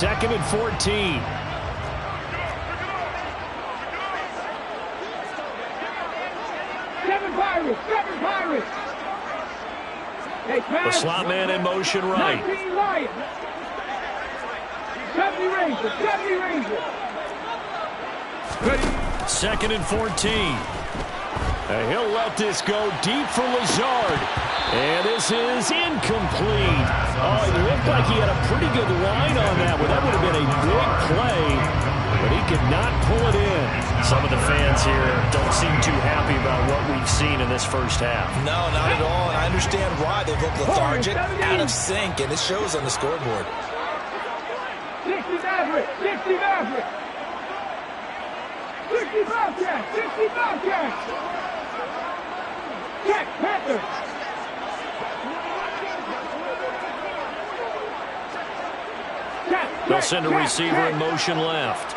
2nd and 14. Seven Pirates. The slot man in motion right. 19 Lions. 70 Rangers. 2nd and 14. And he'll let this go deep for Lazard. And this is incomplete. Oh, it looked like he had a pretty good line on that one. That would have been a big play, but he could not pull it in. Some of the fans here don't seem too happy about what we've seen in this first half. No, not at all, and I understand why. They look lethargic, out of sync, and it shows on the scoreboard. 60 Maverick. 60 Bobcats. Check, Panthers. They'll send a receiver in motion left.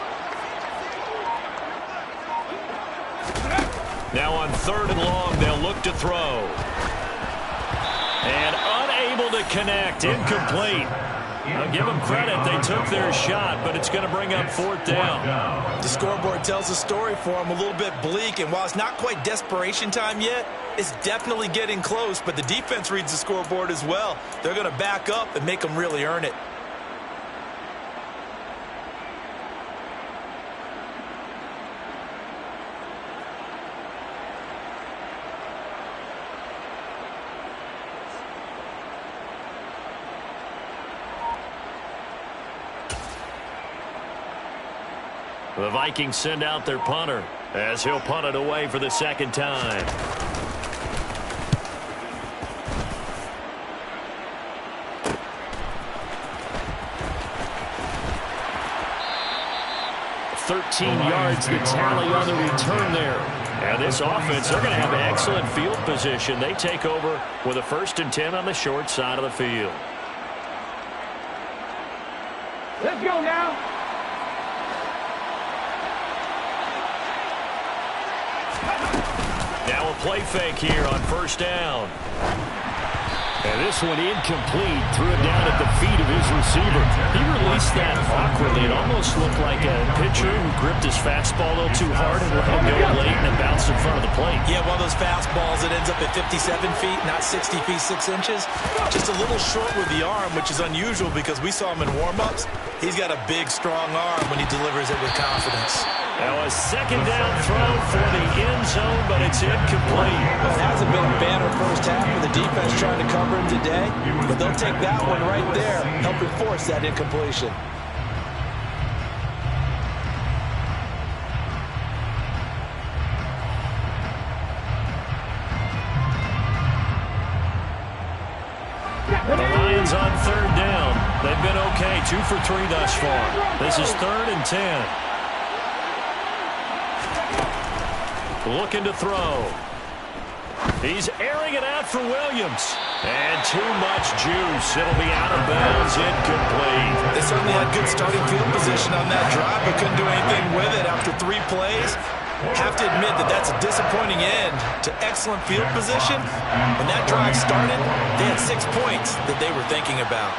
Now on 3rd and long, they'll look to throw. And unable to connect. Incomplete. I'll give them credit. They took their shot, but it's going to bring up 4th down. The scoreboard tells a story for them, a little bit bleak, and while it's not quite desperation time yet, it's definitely getting close, but the defense reads the scoreboard as well. They're going to back up and make them really earn it. The Vikings send out their punter as he'll punt it away for the 2nd time. yards the tally on the return there. And this offense, they're going to have excellent field position. They take over with a 1st and 10 on the short side of the field. Let's go now. Now a play fake here on 1st down. And this one incomplete. Threw it down at the feet of his receiver. He released that awkwardly. It almost looked like a pitcher who gripped his fastball a little too hard and let it go late and it bounced in front of the plate. Yeah, one of those fastballs that ends up at 57 feet, not 60 feet, 6 inches. Just a little short with the arm, which is unusual because we saw him in warm-ups. He's got a big, strong arm when he delivers it with confidence. Now a 2nd down throw for the end zone, but it's incomplete. It hasn't been a banner first half for the defense trying to cover him today, but they'll take that one right there, helping force that incompletion. The Lions on 3rd down. They've been okay, 2 for 3 thus far. This is 3rd and 10. Looking to throw. He's airing it out for Williams. And too much juice. It'll be out of bounds, incomplete. They certainly had good starting field position on that drive, but couldn't do anything with it after 3 plays. Have to admit that that's a disappointing end to excellent field position. When that drive started, they had 6 points that they were thinking about.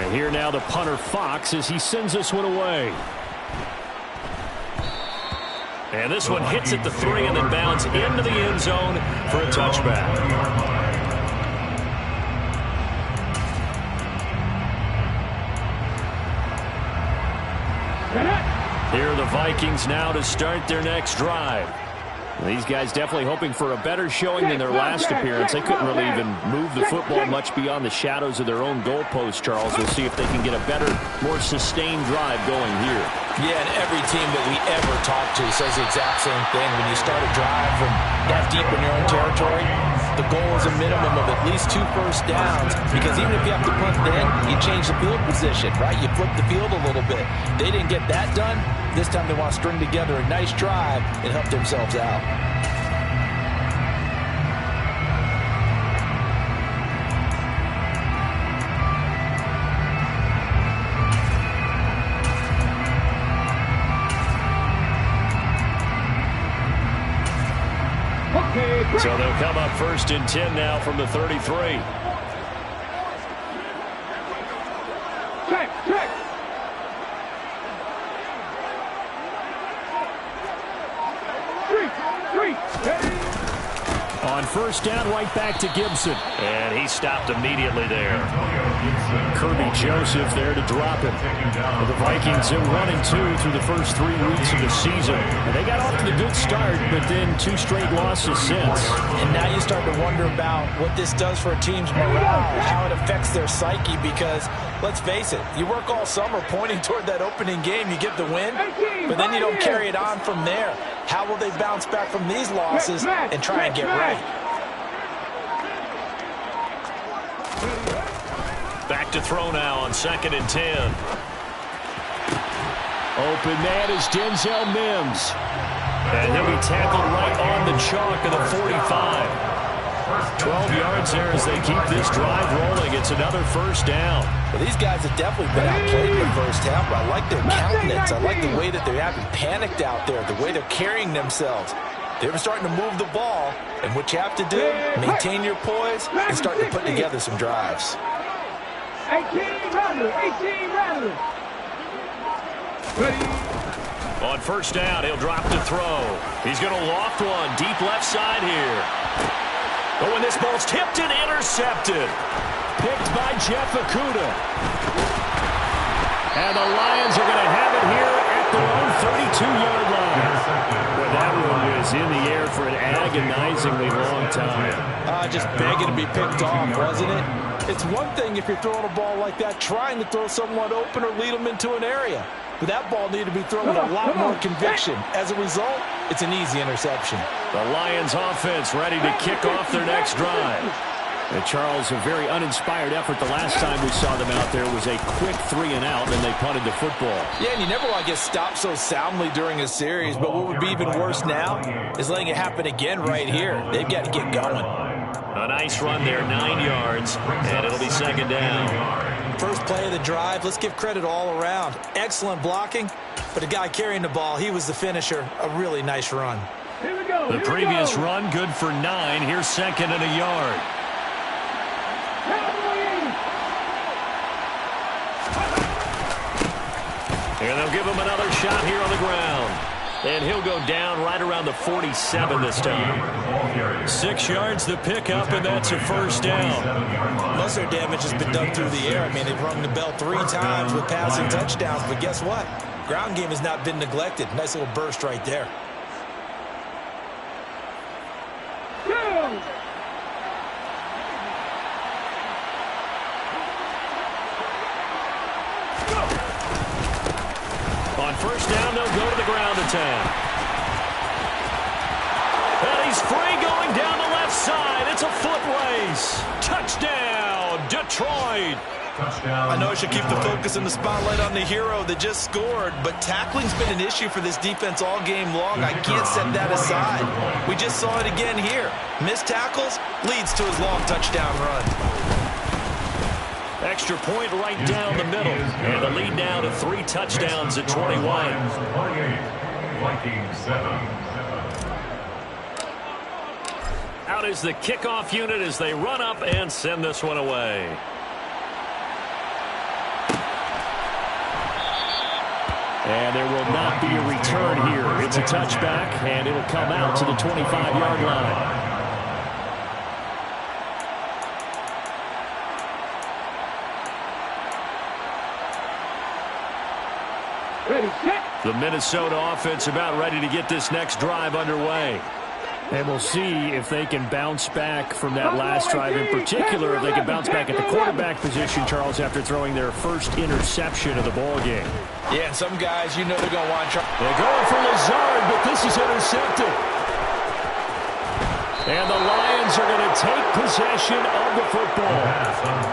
And here now the punter Fox as he sends this one away. And this one hits at the 3 and then bounds into the end zone for a touchback. Here are the Vikings now to start their next drive. These guys definitely hoping for a better showing than their last appearance. They couldn't really even move the football much beyond the shadows of their own goalpost, Charles. We'll see if they can get a better, more sustained drive going here. Yeah, and every team that we ever talk to says the exact same thing. When you start a drive from that deep in your own territory, the goal is a minimum of at least 2 first downs, because even if you have to punt then, you change the field position, right? You flip the field a little bit. They didn't get that done. This time they want to string together a nice drive and help themselves out. Okay. So they'll come up 1st and 10 now from the 33. Check. Three. On 1st down, right back to Gibson. And he stopped immediately there. Kirby Joseph there to drop him. The Vikings in 1-2 through the first 3 weeks of the season. And they got off to a good start, but then 2 straight losses since. And now you start to wonder about what this does for a team's morale, how it affects their psyche, because let's face it, you work all summer pointing toward that opening game, you get the win, but then you don't carry it on from there. How will they bounce back from these losses and try and get right? Back to throw now on 2nd and 10. Open man is Denzel Mims. And he'll be tackled right on the chalk of the 45. 12 yards there as they keep this drive rolling. It's another 1st down. Well, these guys have definitely been outplayed in the first half, but I like their countenance. I like the way that they haven't panicked out there, the way they're carrying themselves. They're starting to move the ball, and what you have to do, maintain your poise and start to put together some drives. 18 Rattler. On 1st down, he'll drop to throw. He's going to loft one deep left side here. Oh, and this ball's tipped and intercepted. Picked by Jeff Okudah. And the Lions are going to have it here at their own 32-yard line. Well, that one was in the air for an agonizingly long time. Just begging to be picked off, wasn't it? It's one thing if you're throwing a ball like that, trying to throw someone open or lead them into an area. But that ball needed to be thrown with a lot more conviction. As a result, it's an easy interception. The Lions offense ready to kick off their next drive. And Charles, a very uninspired effort the last time we saw them out there was a quick 3-and-out, and they punted the football. Yeah, and you never want to get stopped so soundly during a series, but what would be even worse now is letting it happen again right here. They've got to get going. A nice run there, 9 yards, and it'll be 2nd down. First play of the drive, let's give credit all around. Excellent blocking, but the guy carrying the ball, he was the finisher. A really nice run. Here we go. The previous run, good for 9. Here's 2nd and a yard. And they'll give him another shot here on the ground. And he'll go down right around the 47 this time. 6 yards the pickup, and that's a 1st down. Most of their damage has been done through the air. I mean, they've rung the bell 3 times with passing touchdowns, but guess what? Ground game has not been neglected. Nice little burst right there. On 1st down, they'll go to the ground attack. And he's free going down the left side. It's a foot race. Touchdown, Detroit. I know I should keep the focus and the spotlight on the hero that just scored, but tackling's been an issue for this defense all game long. I can't set that aside. We just saw it again here. Missed tackles leads to his long touchdown run. Extra point right down the middle. And the lead now to 3 touchdowns at 21. Out is the kickoff unit as they run up and send this one away. And there will not be a return here. It's a touchback, and it'll come out to the 25-yard line. The Minnesota offense about ready to get this next drive underway. And we'll see if they can bounce back from that last drive. In particular, if they can bounce back at the quarterback position, Charles, after throwing their first interception of the ball game. Yeah, and some guys, you know they're going to want to try. They're going for Lazard, but this is intercepted. And the Lions are going to take possession of the football.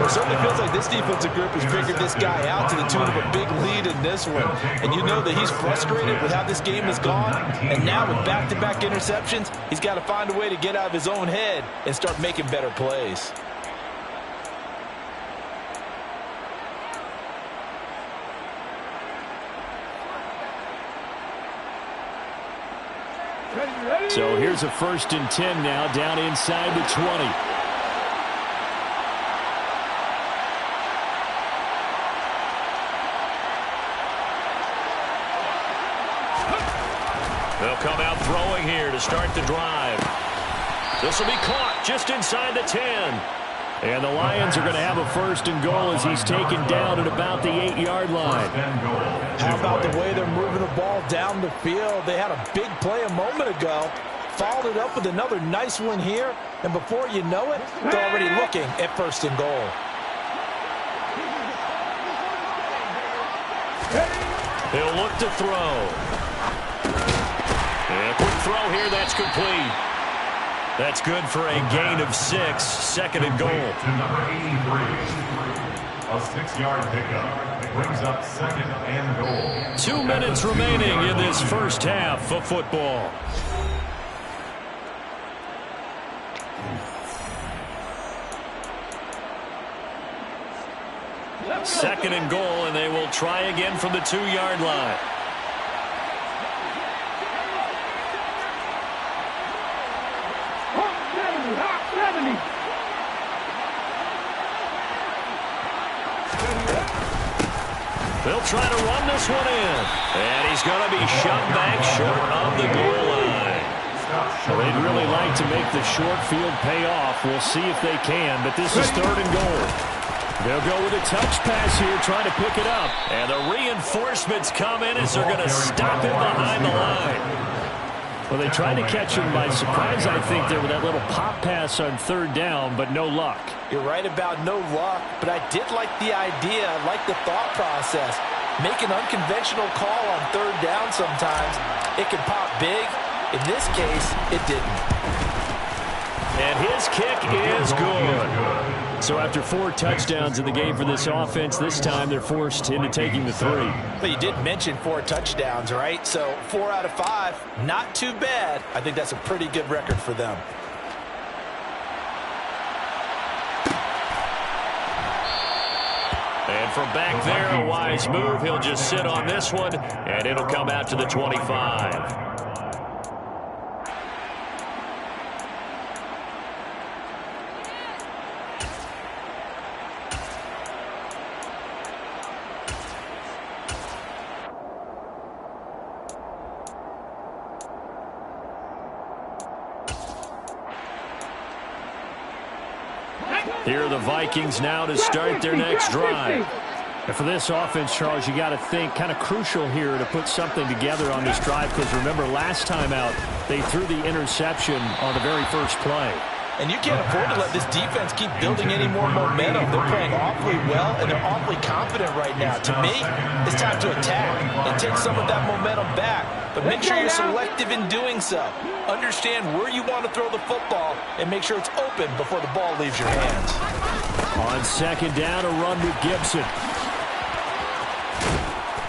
It certainly feels like this defensive group has figured this guy out to the tune of a big lead in this one. And you know that he's frustrated with how this game has gone. And now with back-to-back interceptions, he's got to find a way to get out of his own head and start making better plays. Ready? So here's a 1st and 10 now, down inside the 20. They'll come out throwing here to start the drive. This will be caught just inside the 10. And the Lions are going to have a 1st and goal as he's taken down at about the 8-yard line. How about the way they're moving the ball down the field? They had a big play a moment ago. Followed it up with another nice one here. And before you know it, they're already looking at 1st and goal. He'll look to throw. And a quick throw here, that's complete. That's good for a gain of 6, 2nd and goal. To number 83, a 6-yard pickup. Brings up 2nd and goal. 2 minutes remaining in this first half of football. Second and goal, and they will try again from the 2-yard line. They'll try to run this one in. And he's going to be shot back short of the goal line. Well, they'd really like to make the short field pay off. We'll see if they can, but this is 3rd and goal. They'll go with a touch pass here, trying to pick it up. And the reinforcements come in as they're going to stop him behind the line. Well, they tried to catch him by surprise, I think, there with that little pop pass on 3rd down, but no luck. You're right about no luck, but I did like the idea. I like the thought process. Make an unconventional call on 3rd down sometimes. It can pop big. In this case, it didn't. And his kick is good. So after 4 touchdowns in the game for this offense, this time they're forced into taking the 3. But you did mention 4 touchdowns, right? So 4 out of 5, not too bad. I think that's a pretty good record for them. And from back there, a wise move. He'll just sit on this one, and it'll come out to the 25. Here are the Vikings now to start their next drive. And for this offense, Charles, you got to think kind of crucial here to put something together on this drive, because remember last time out they threw the interception on the very first play. And you can't afford to let this defense keep building any more momentum. They're playing awfully well, and they're awfully confident right now. To me, it's time to attack and take some of that momentum back. But make sure you're selective in doing so. Understand where you want to throw the football and make sure it's open before the ball leaves your hands. On 2nd down, a run with Gibson.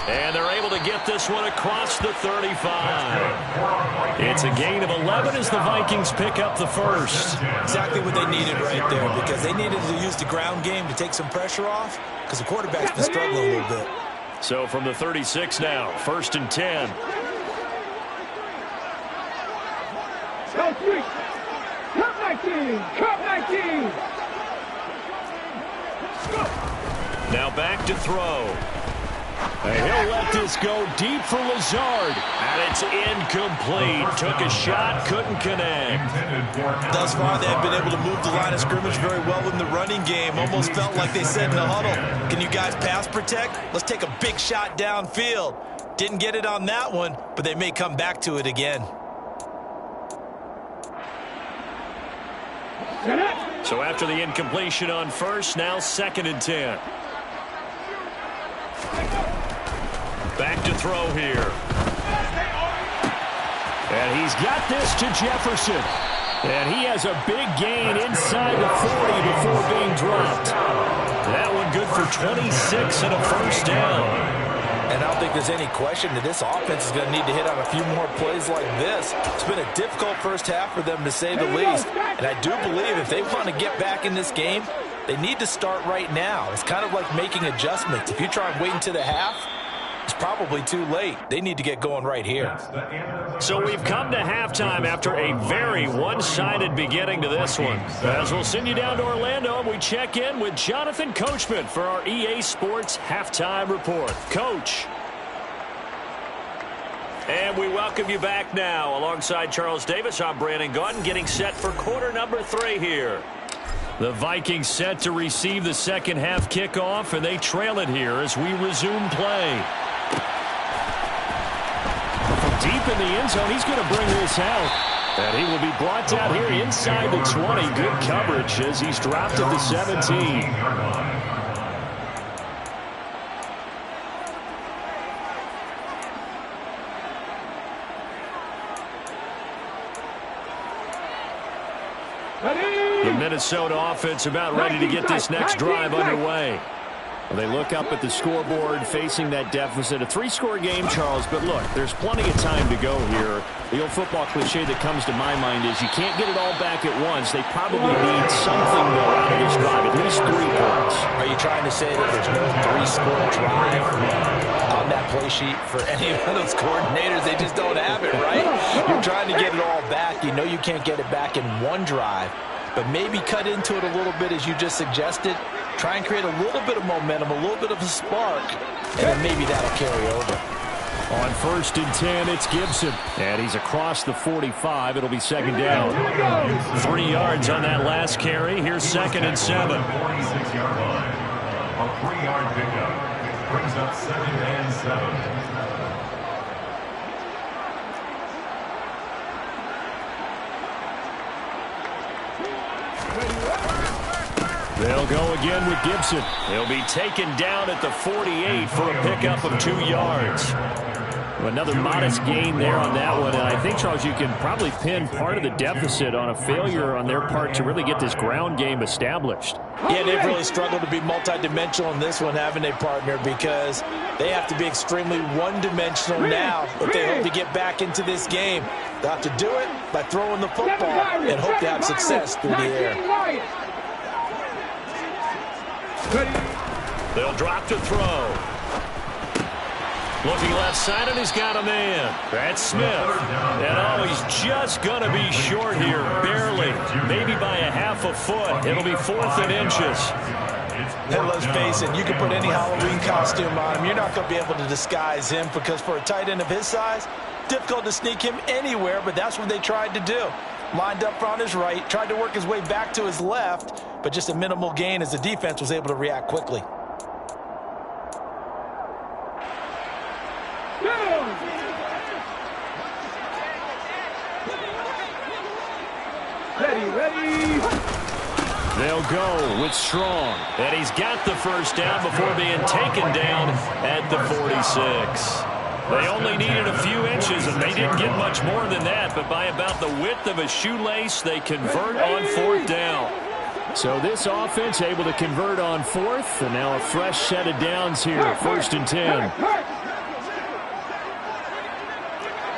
And they're able to get this one across the 35. It's a gain of 11 as the Vikings pick up the 1st. Exactly what they needed right there, because they needed to use the ground game to take some pressure off, because the quarterback's been struggling a little bit. So from the 36 now, 1st and 10. Go 3. Cup 19. Cup 19. Now back to throw. And he'll let this go deep for Lazard. And it's incomplete. Took a shot, couldn't connect. Thus far, they've been able to move the line of scrimmage very well in the running game. Almost felt like they said in the huddle, can you guys pass protect? Let's take a big shot downfield. Didn't get it on that one, but they may come back to it again. So after the incompletion on 1st, now 2nd and 10. Back to throw here. And he's got this to Jefferson. And he has a big gain inside the 40 before being dropped. That one good for 26 and a 1st down. And I don't think there's any question that this offense is going to need to hit on a few more plays like this. It's been a difficult first half for them, to say the least. And I do believe if they want to get back in this game, they need to start right now. It's kind of like making adjustments. If you try and wait until the half, It's probably too late. They need to get going right here. So we've come to halftime after a very one-sided beginning to this one. As we'll send you down to Orlando, we check in with Jonathan Coachman for our EA Sports Halftime Report. Coach. And we welcome you back now. Alongside Charles Davis, I'm Brandon Gaudin, getting set for quarter number 3 here. The Vikings set to receive the second half kickoff, and they trail it here as we resume play. From deep in the end zone, he's going to bring this out. And he will be brought down here inside the 20. Good coverage as he's dropped at the 17. The Minnesota offense about ready to get this next drive underway. Well, they look up at the scoreboard facing that deficit. A 3-score game, Charles, but look, there's plenty of time to go here. The old football cliche that comes to my mind is you can't get it all back at once. They probably need something, though, out of this drive, at least 3 points. Are you trying to say that there's no 3-score drive on that play sheet for any of those coordinators? They just don't have it, right? You're trying to get it all back. You know you can't get it back in one drive. But maybe cut into it a little bit as you just suggested. Try and create a little bit of momentum, a little bit of a spark, and then maybe that'll carry over. On 1st and 10, it's Gibson. And he's across the 45. It'll be second down. 3 yards on that last carry. Here's 2nd and 7. 46-yard line. A 3-yard pickup brings up 2nd and 7. They'll go again with Gibson. He'll be taken down at the 48 for a pickup of 2 yards. Another modest gain there on that one. And I think, Charles, you can probably pin part of the deficit on a failure on their part to really get this ground game established. Yeah, they've really struggled to be multidimensional in this one, haven't they, partner? Because they have to be extremely one-dimensional now if they hope to get back into this game. They'll have to do it by throwing the football and hope to have success through the air. They'll drop to throw. Looking left side, and he's got a man. That's Smith. And he's just going to be short here, barely. Maybe by a half a foot. It'll be 4th and inches. And let's face it, you can put any Halloween costume on him. You're not going to be able to disguise him because for a tight end of his size, difficult to sneak him anywhere, but that's what they tried to do. Lined up on his right, tried to work his way back to his left, but just a minimal gain as the defense was able to react quickly. Ready. They'll go with Strong. And he's got the first down before being taken down at the 46. They only needed a few inches, and they didn't get much more than that. But by about the width of a shoelace, they convert on 4th down. So this offense able to convert on 4th, and now a fresh set of downs here, 1st and 10.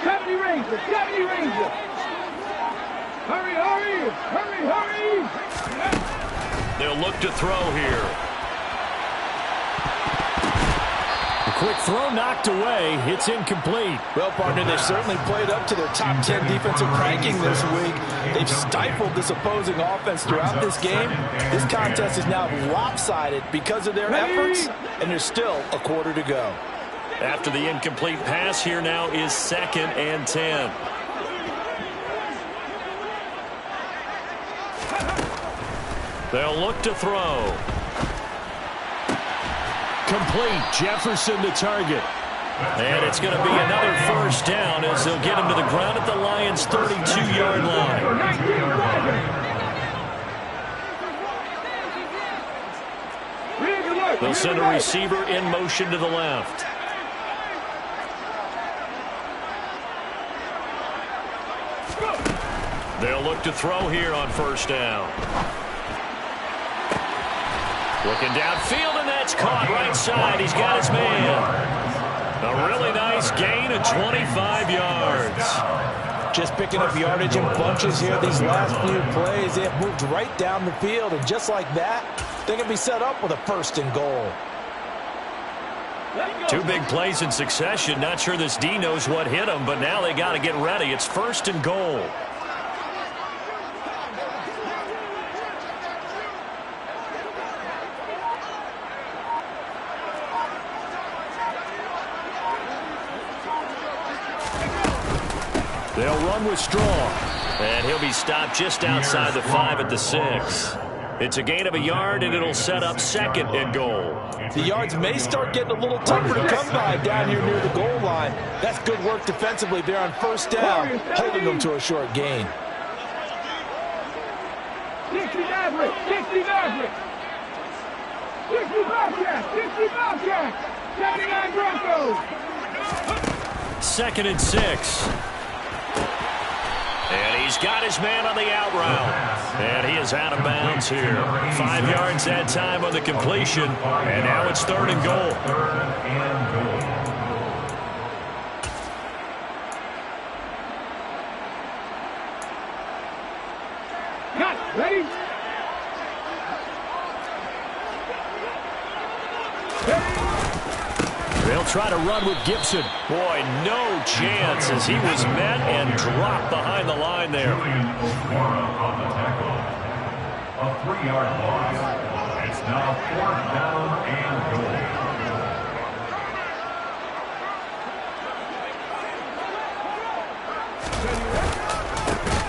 70 Ranger. Hurry. They'll look to throw here. A quick throw knocked away. It's incomplete. Well, partner, they've certainly played up to their top 10 defensive ranking this week. They've stifled this opposing offense throughout this game. This contest is now lopsided because of their efforts, and there's still a quarter to go. After the incomplete pass, here now is 2nd and 10. They'll look to throw. Complete. Jefferson the target. And it's going to be another first down as they'll get him to the ground at the Lions' 32-yard line. They'll send a receiver in motion to the left. They'll look to throw here on 1st down. Looking downfield, and that's caught right side. He's got his man. A really nice gain of 25 yards. Just picking up yardage in bunches here these last few plays. They have moved right down the field, and just like that, they're going to be set up with a 1st and goal. Two big plays in succession. Not sure this D knows what hit him, but now they got to get ready. It's 1st and goal. They'll run with Strong. And he'll be stopped just outside the 5 at the 6. It's a gain of a yard, and it'll set up 2nd and goal. The yards may start getting a little tougher to come by down here near the goal line. That's good work defensively there on 1st down, holding them to a short gain. 60 Maverick, 60 Maverick. 60 Bobcats, 60 Bobcats. 79 Broncos. 2nd and 6. And he's got his man on the out route. And he is out of bounds here. 5 yards that time on the completion. And now it's 3rd and goal. Cut, ready? They'll try to run with Gibson. Boy, no chance as he was met and dropped behind the line there. A 3-yard loss. It's now 4th down and goal.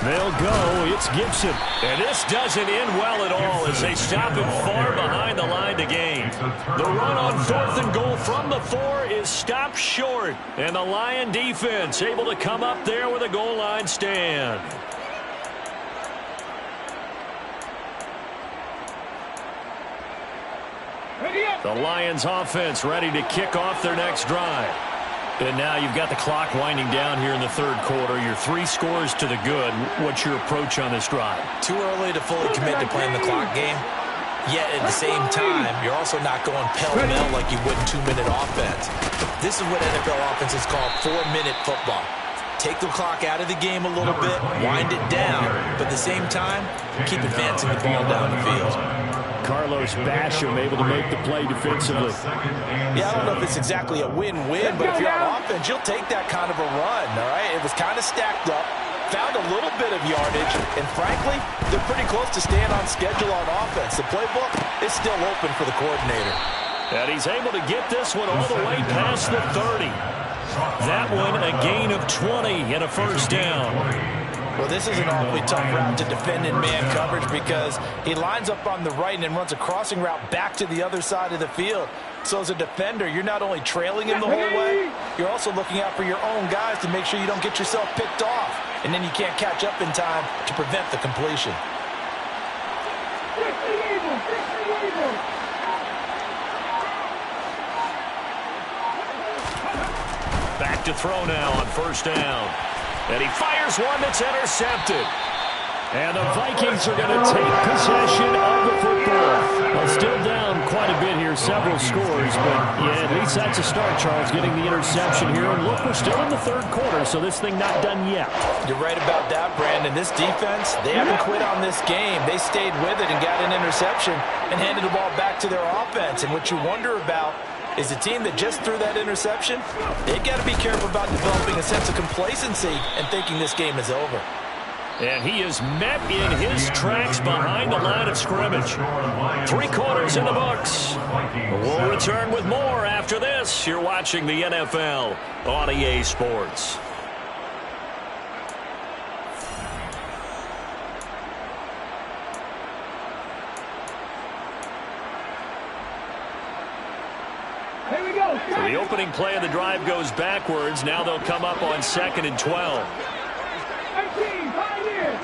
They'll go. It's Gibson. And this doesn't end well at all as they stop him far behind the line to gain. The run on 4th and goal from the 4 is stopped short. And the Lion defense able to come up there with a goal line stand. The Lions offense ready to kick off their next drive. And now you've got the clock winding down here in the 3rd quarter. You're 3 scores to the good. What's your approach on this drive? Too early to fully commit to playing the clock game. Yet at the same time, you're also not going pell-mell like you would in 2-minute offense. This is what NFL offenses call 4-minute football. Take the clock out of the game a little bit, wind it down, but at the same time, keep advancing the ball down the field. Carlos Basham able to make the play defensively. Yeah, I don't know if it's exactly a win-win, but if you're on offense, you'll take that kind of a run, all right? It was kind of stacked up, found a little bit of yardage, and frankly, they're pretty close to staying on schedule on offense. The playbook is still open for the coordinator. And he's able to get this one all the way past the 30. That one a gain of 20 and a 1st down. Well, this is an awfully tough route to defend in man coverage because he lines up on the right and then runs a crossing route back to the other side of the field. So as a defender, you're not only trailing him the whole way, you're also looking out for your own guys to make sure you don't get yourself picked off. And then you can't catch up in time to prevent the completion. Back to throw now on 1st down. And he fires one that's intercepted. And the Vikings are going to take possession of the football. Well, still down quite a bit here, several scores, but yeah, at least that's a start, Charles, getting the interception here. And look, we're still in the 3rd quarter, so this thing not done yet. You're right about that, Brandon. This defense, they haven't quit on this game. They stayed with it and got an interception and handed the ball back to their offense. And what you wonder about is the team that just threw that interception, they've got to be careful about developing a sense of complacency and thinking this game is over. And he is met in his tracks behind the line of scrimmage. 3 quarters in the books. We'll return with more after this. You're watching the NFL on EA Sports. Here we go. So the opening play of the drive goes backwards. Now they'll come up on 2nd and 12. 18, Pioneers.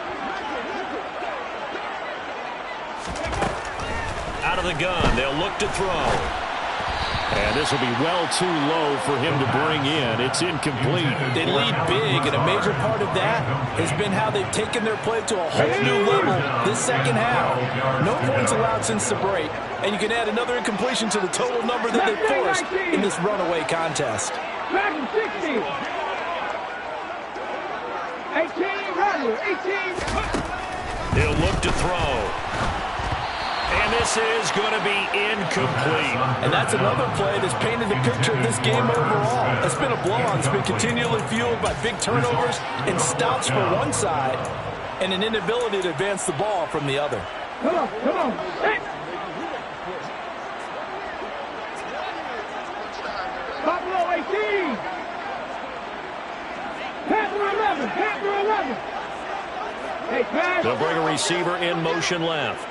Out of the gun, they'll look to throw. And this will be well too low for him to bring in. It's incomplete. They lead big, and a major part of that has been how they've taken their play to a whole new level this 2nd half. No points allowed since the break, and you can add another incompletion to the total number that they forced in this runaway contest. Back 60. 18, Rattler, 18. He'll look to throw. And And this is going to be incomplete. And that's another play that's painted the picture of this game overall. It's been a blowout. It's been continually fueled by big turnovers and stops for one side and an inability to advance the ball from the other. Come on, come on. Hey. Buffalo 18. Panther 11. Panther 11. Hey, pass. They'll bring a receiver in motion left.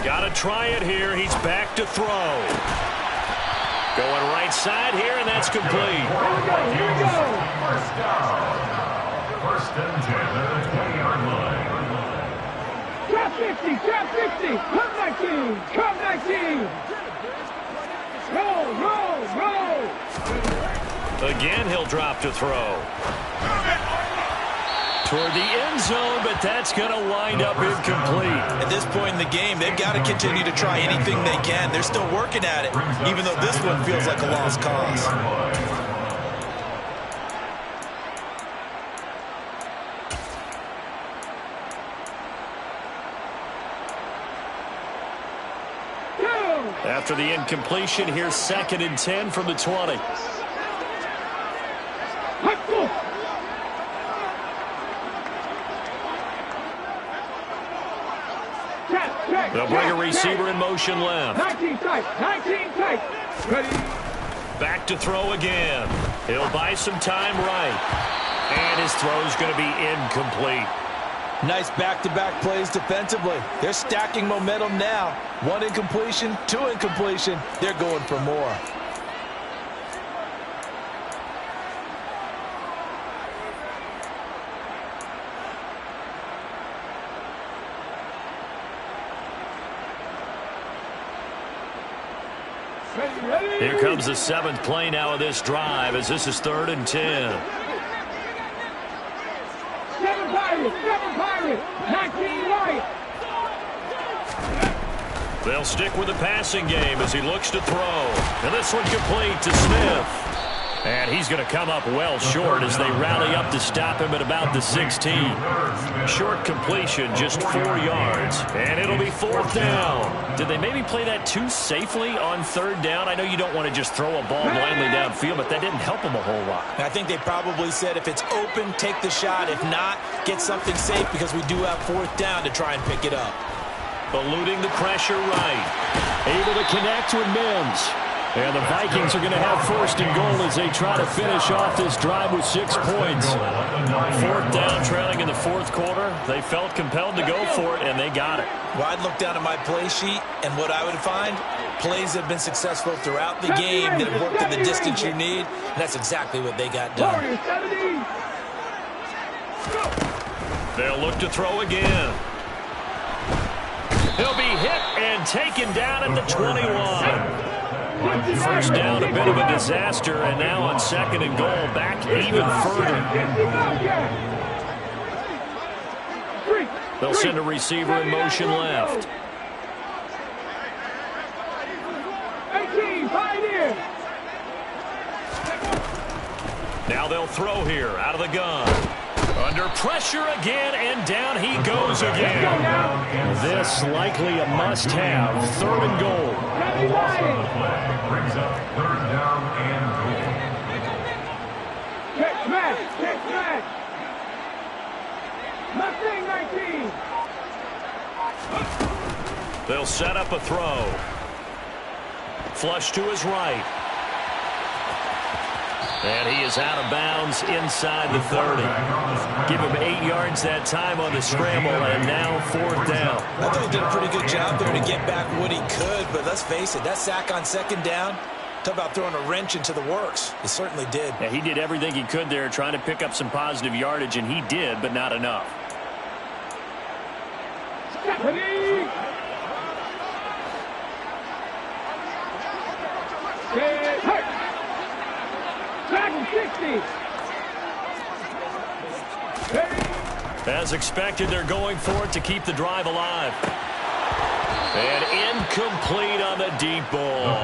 Got to try it here. He's back to throw. Going right side here, and that's complete. Here we go. First down. First and 10 at the 20-yard line. Trap 50, trap 50. Come 19, come 19. Roll, roll, roll. Again, he'll drop to throw. Toward the end zone, but that's going to wind up incomplete. At this point in the game, they've got to continue to try anything they can. They're still working at it, even though this one feels like a lost cause. After the incompletion, here's 2nd and 10 from the 20. They'll bring a receiver in motion left. 19 tight, 19 tight. Ready. Back to throw again. He'll buy some time right. And his throw's going to be incomplete. Nice back-to-back plays defensively. They're stacking momentum now. 1 incompletion, 2 incompletion. They're going for more. Here comes the 7th play now of this drive as this is 3rd and 10. 7 Pirates, 19 right. They'll stick with the passing game as he looks to throw. And this one complete to Smith. And he's going to come up well short as they rally up to stop him at about the 16. Short completion, just 4 yards. And it'll be 4th down. Did they maybe play that too safely on 3rd down? I know you don't want to just throw a ball blindly downfield, but that didn't help them a whole lot. I think they probably said if it's open, take the shot. If not, get something safe because we do have 4th down to try and pick it up. Eluding the pressure right. Able to connect with Mims. And the Vikings are going to have 1st and goal as they try to finish off this drive with 6 points. 4th down, trailing in the 4th quarter. They felt compelled to go for it, and they got it. Well, I'd look down at my play sheet, and what I would find, plays have been successful throughout the game that have worked at the distance you need, and that's exactly what they got done. They'll look to throw again. He'll be hit and taken down at the 21. 1st down, a bit of a disaster, and now on 2nd and goal, back even further. They'll send a receiver in motion left. 18, pioneer. Now they'll throw here, out of the gun. Under pressure again, and down he goes again. This likely a must-have. 3rd and goal. Brings up 3rd down and goal. Check smash, check smash. Mustang 19. They'll set up a throw. Flush to his right. And he is out of bounds inside the 30. Give him 8 yards that time on the scramble, and now 4th down. I thought he did a pretty good job there to get back what he could, but let's face it, that sack on 2nd down, talk about throwing a wrench into the works. He certainly did. Yeah, he did everything he could there trying to pick up some positive yardage, and he did, but not enough. Stephanie! Get hurt! Back 60! As expected, they're going for it to keep the drive alive. And incomplete on the deep ball.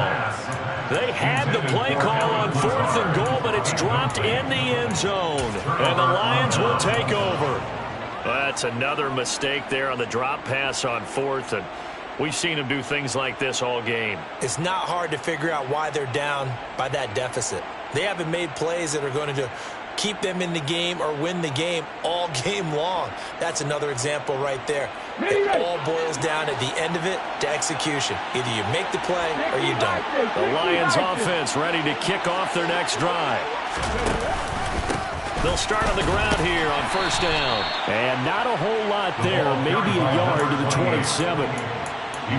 They had the play call on 4th and goal, but it's dropped in the end zone. And the Lions will take over. That's another mistake there on the drop pass on fourth, and we've seen him do things like this all game. It's not hard to figure out why they're down by that deficit. They haven't made plays that are going to keep them in the game or win the game all game long. That's another example right there. It all boils down at the end of it to execution. Either you make the play or you don't. The Lions offense ready to kick off their next drive. They'll start on the ground here on first down. And not a whole lot there, maybe a yard to the 27.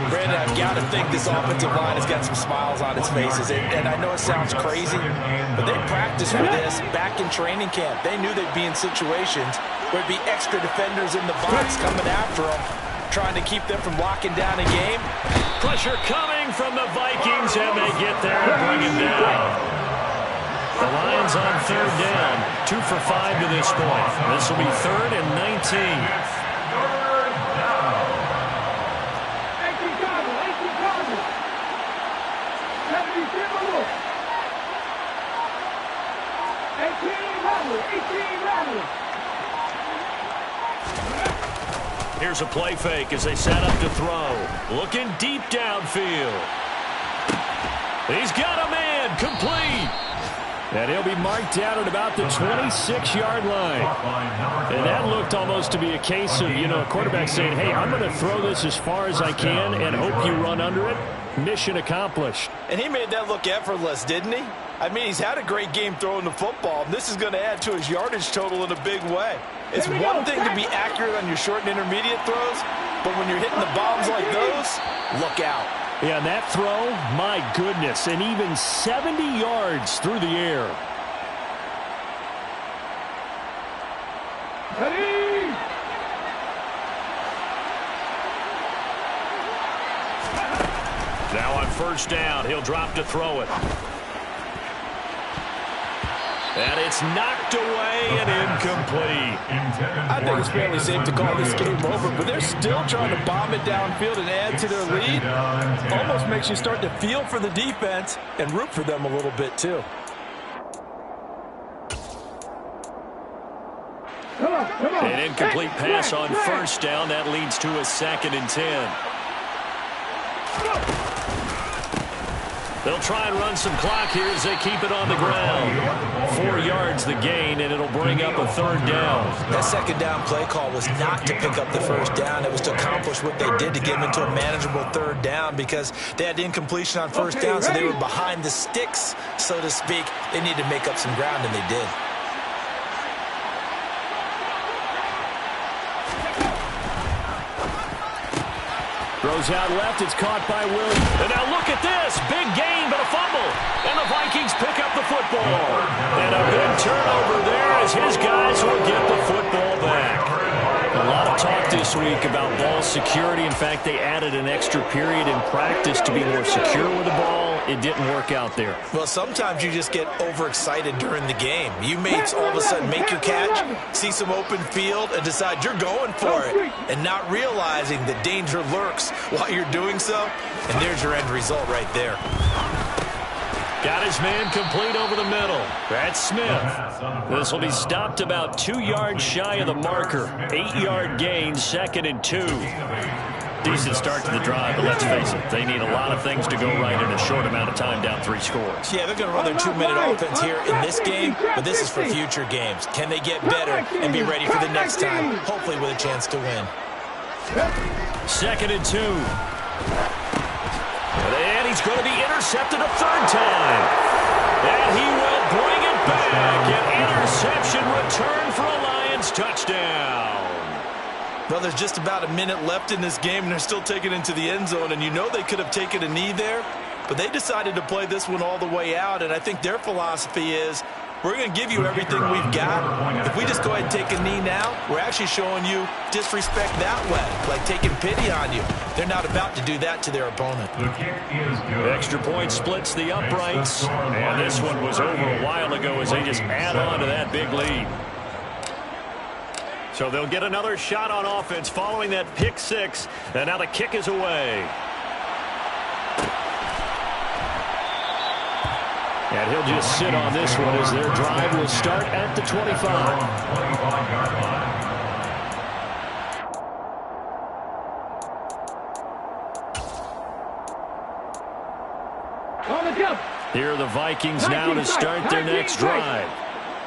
Brandon, I've got to think this offensive line has got some smiles on its faces. And I know it sounds crazy, but they practiced for this back in training camp. They knew they'd be in situations where there'd be extra defenders in the box coming after them, trying to keep them from locking down a game. Pressure coming from the Vikings, and they get there and bring it down. The Lions on third down, 2 for 5 to this point. This will be 3rd and 19. Here's a play fake as they set up to throw. Looking deep downfield. He's got a man, complete. And he'll be marked down at about the 26-yard line. And that looked almost to be a case of, a quarterback saying, hey, I'm going to throw this as far as I can and hope you run under it. Mission accomplished. And he made that look effortless, didn't he? I mean, he's had a great game throwing the football, and this is going to add to his yardage total in a big way. It's one thing to be accurate on your short and intermediate throws, but when you're hitting the bombs like those, look out. Yeah, and that throw, my goodness, and even 70 yards through the air. Now on first down, he'll drop to throw it. And it's knocked away and incomplete. I think it's fairly safe to call this game over, but they're still trying to bomb it downfield and add to their lead. Almost makes you start to feel for the defense and root for them a little bit, too. An incomplete pass on first down. That leads to a 2nd and 10. They'll try and run some clock here as they keep it on the ground. 4 yards the gain, and it'll bring up a 3rd down. That second down play call was not to pick up the first down. It was to accomplish what they did to get them into a manageable 3rd down because they had incompletion on first down, so they were behind the sticks, so to speak. They needed to make up some ground, and they did. Throws out left. It's caught by Williams. And now look at this. Big gain, but a fumble. And the Vikings pick up the football. And a big turnover there as his guys will get the football back. A lot of talk this week about ball security. In fact, they added an extra period in practice to be more secure with the ball. It didn't work out there. Well, sometimes you just get overexcited during the game. You may all of a sudden make your catch, see some open field, and decide you're going for it, and not realizing the danger lurks while you're doing so. And there's your end result right there. Got his man complete over the middle. That's Smith. This will be stopped about 2 yards shy of the marker. 8-yard gain, 2nd and 2. Decent start to the drive, but let's face it, they need a lot of things to go right in a short amount of time, down 3 scores. Yeah, they're going to run their 2-minute offense here in this game, but this is for future games. Can they get better and be ready for the next time, hopefully with a chance to win? 2nd and 2. And he's going to be intercepted a 3rd time. And he will bring it back. An interception return for a Lions touchdown. Well, there's just about a minute left in this game, and they're still taking it into the end zone. And you know they could have taken a knee there, but they decided to play this one all the way out. And I think their philosophy is, we're going to give you everything we've got. If we just go ahead and take a knee now, we're actually showing you disrespect that way, like taking pity on you. They're not about to do that to their opponent. Extra point splits the uprights, and this one was over a while ago as they just add on to that big lead. So they'll get another shot on offense following that pick 6, and now the kick is away. And he'll just sit on this one as their drive will start at the 25. Here are the Vikings now to start their next drive.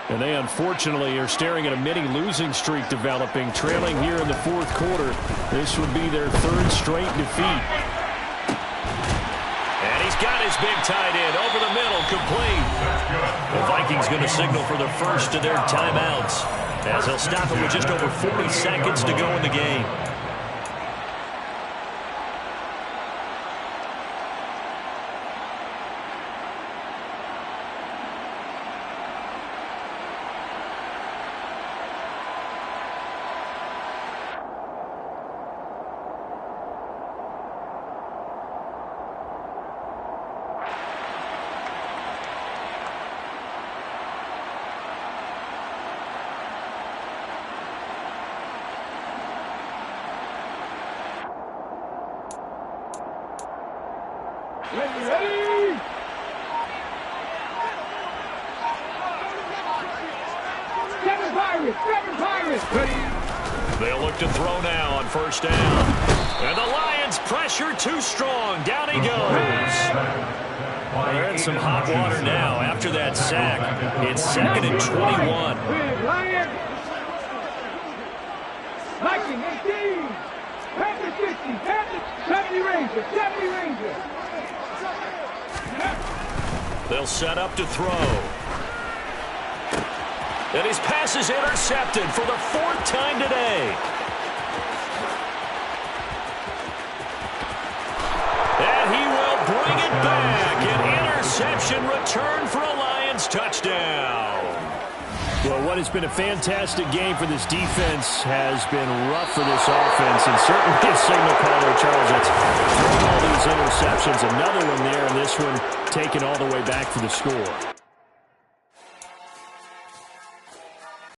And they unfortunately are staring at a mini losing streak developing, trailing here in the fourth quarter. This would be their third straight defeat. And he's got his big tight end over the middle, complete. The Vikings going to signal for the first of their timeouts, as he'll stop it with just over 40 seconds to go in the game. Ready? Seven Pirates. They'll look to throw now on first down. And the Lions pressure too strong. Down he goes. They're in some hot water now after that sack. It's 2nd and 21. Lions. Viking 18. Panther 60. Panther 70 Rangers. They'll set up to throw. And his pass is intercepted for the 4th time today. And he will bring it back. An interception return for a Lions touchdown. Well, what has been a fantastic game for this defense has been rough for this offense, and certainly a signal caller, Charles, that's thrown all these interceptions. Another one there, and this one taken all the way back for the score.